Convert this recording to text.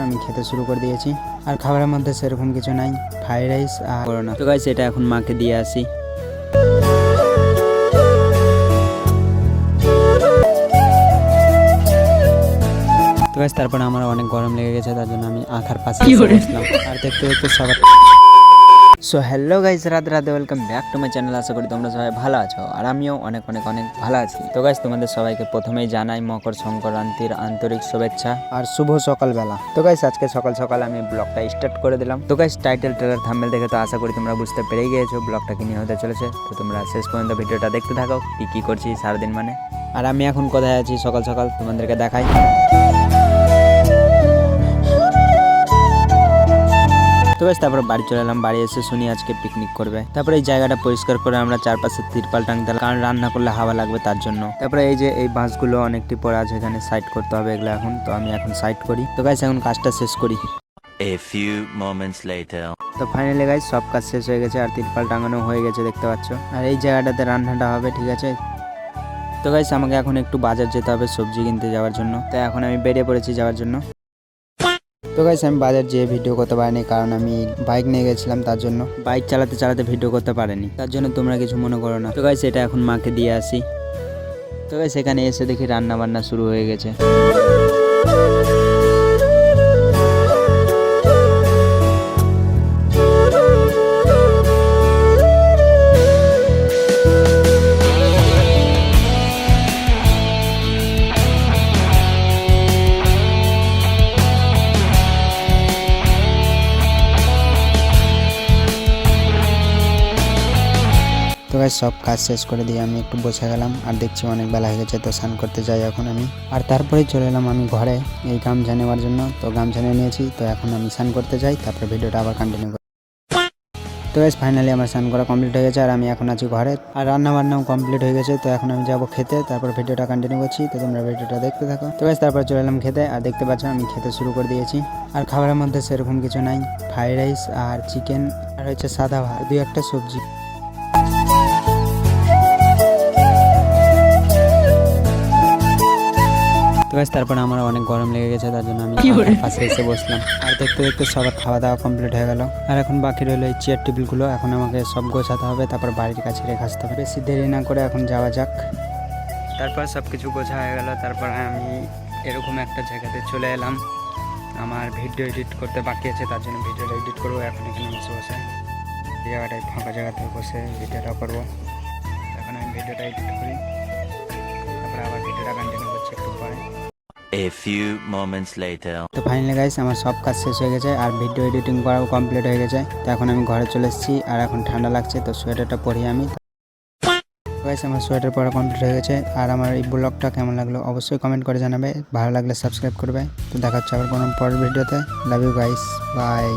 আমি খেতে শুরু করে দিয়েছি। আর খাবারের মধ্যে সেরকম কিছু নাই, ফ্রাইড রাইস আর করোনা। তো গাইস এটা এখন মাকে দিয়ে আসি। তো গাইস তারপরে আমার অনেক গরম লেগে গেছে, তার জন্য আমি আখার পাশে বসলাম আর দেখতে দেখতে সবার। So hello guys, Radhe Radhe, welcome back to my channel. আশা করি তোমরা সবাই ভালো আছো আর আমিও অনেক অনেক অনেক ভালো আছি। তো গাইস তোমাদের সবাইকে প্রথমেই জানাই মকর সংক্রান্তির আন্তরিক শুভেচ্ছা আর শুভ সকালবেলা। তো গাইস আজকে সকাল সকাল আমি ব্লগটা স্টার্ট করে দিলাম। তো গাইস টাইটেল ট্রেলার থাম্বনেল দেখে তো আশা করি তোমরা বুঝতে পেরেই গিয়েছো ব্লগটা কি নিয়ে হতে চলেছে। তো তোমরা শেষ পর্যন্ত ভিডিওটা দেখতে থাকো কি করছি সারাদিন মানে। আর আমি এখন কোথায় আছি সকাল সকাল তোমাদেরকে দেখাই। তো বেশ তারপরে বাড়ি চলে এলাম। বাড়ি এসে শুনি আজকে পিকনিক করবে। তারপরে এই জায়গাটা পরিষ্কার করে আমরা চারপাশে তিরপাল টাঙতে, কারণ রান্না করলে হাওয়া লাগবে তার জন্য। তারপরে এই যে এই বাঁশগুলো অনেকটি পড়ে আছে, এখানে সাইড করতে হবে এগুলো এখন। তো আমি এখন সাইড করি। তো গাইস এখন কাজটা শেষ করি। A few moments later. তো ফাইনালি গাইস সব কাজ শেষ হয়ে গেছে আর তিরপাল টাঙানো হয়ে গেছে দেখতে পাচ্ছ। আর এই জায়গাটাতে রান্নাটা হবে, ঠিক আছে। তো গাইস আমাকে এখন একটু বাজার যেতে হবে সবজি কিনতে যাওয়ার জন্য। তো এখন আমি বেরিয়ে পড়েছি যাওয়ার জন্য। তো গাইস আমি বাজার যেয়ে ভিডিও করতে পারিনি, কারণ আমি বাইক নিয়ে গেছিলাম, তার জন্য বাইক চালাতে চালাতে ভিডিও করতে পারিনি, তার জন্য তোমরা কিছু মনে করো না। তো গাইস এটা এখন মাকে দিয়ে আসি। তো গাইস এখানে এসে দেখি রান্না বান্না শুরু হয়ে গেছে। তো গাইস সব কাজ শেষ করে দিয়ে আমি একটু বসে গেলাম আর দেখছি অনেক বেলা হয়ে গেছে, তো স্নান করতে যাই এখন আমি। আর তারপরেই চলে এলাম আমি ঘরে এই গামছা নেওয়ার জন্য। তো গামছা নিয়ে নিয়েছি, তো এখন আমি স্নান করতে যাই, তারপরে ভিডিওটা আবার কন্টিনিউ করি। তো গাইস ফাইনালি আমার স্নান করা কমপ্লিট হয়ে গেছে আর আমি এখন আছি ঘরে। আর রান্না বান্নাও কমপ্লিট হয়ে গেছে, তো এখন আমি যাবো খেতে, তারপর ভিডিওটা কন্টিনিউ করছি। তো তোমরা ভিডিওটা দেখতে থাকো। তো গাইস তারপর চলে এলাম খেতে আর দেখতে পাচ্ছ আমি খেতে শুরু করে দিয়েছি। আর খাবারের মধ্যে সেরকম কিছু নাই, ফ্রাইড রাইস আর চিকেন আর হচ্ছে সাদা ভাত, দুই একটা সবজি। তারপর আমার অনেক গরম লেগে গেছে, তার জন্য আমি পাশে এসে বসলাম আর দেখতে দেখতে সবার খাওয়া দাওয়া কমপ্লিট হয়ে গেল। আর এখন বাকি রইলো এই চেয়ার টেবিলগুলো, এখন আমাকে সব গোছাতে হবে, তারপর বাড়ির কাছে রেখে আসতে হবে। বেশি দেরি না করে এখন যাওয়া যাক। তারপর সব কিছু গোছা হয়ে গেল, তারপর আমি এরকম একটা জায়গাতে চলে এলাম। আমার ভিডিও এডিট করতে বাকি আছে, তার জন্য ভিডিওটা এডিট করবো এখন এখানে বসে বসে। এই জায়গাটায় ফাঁকা জায়গাতে বসে ভিডিওটা করবো। এখন আমি ভিডিওটা এডিট করি, তারপরে আবার ভিডিওটা কন্টিনিউ করছি একটু পরে। A few moments later. তো ফাইনালি গাইস আমার সব কাজ শেষ হয়ে গেছে আর ভিডিও এডিটিং করাও কমপ্লিট হয়ে গেছে। তো এখন আমি ঘরে চলে এসেছি আর এখন ঠান্ডা লাগছে, তো সোয়েটারটা পরি আমি। গাইস আমার সোয়েটার পরা কমপ্লিট হয়ে গেছে। আর আমার এই ব্লগটা কেমন লাগলো অবশ্যই কমেন্ট করে জানাবে, ভালো লাগলে সাবস্ক্রাইব করবে। তো দেখা হচ্ছে আবার কোনো পরের ভিডিওতে। Love you guys, by.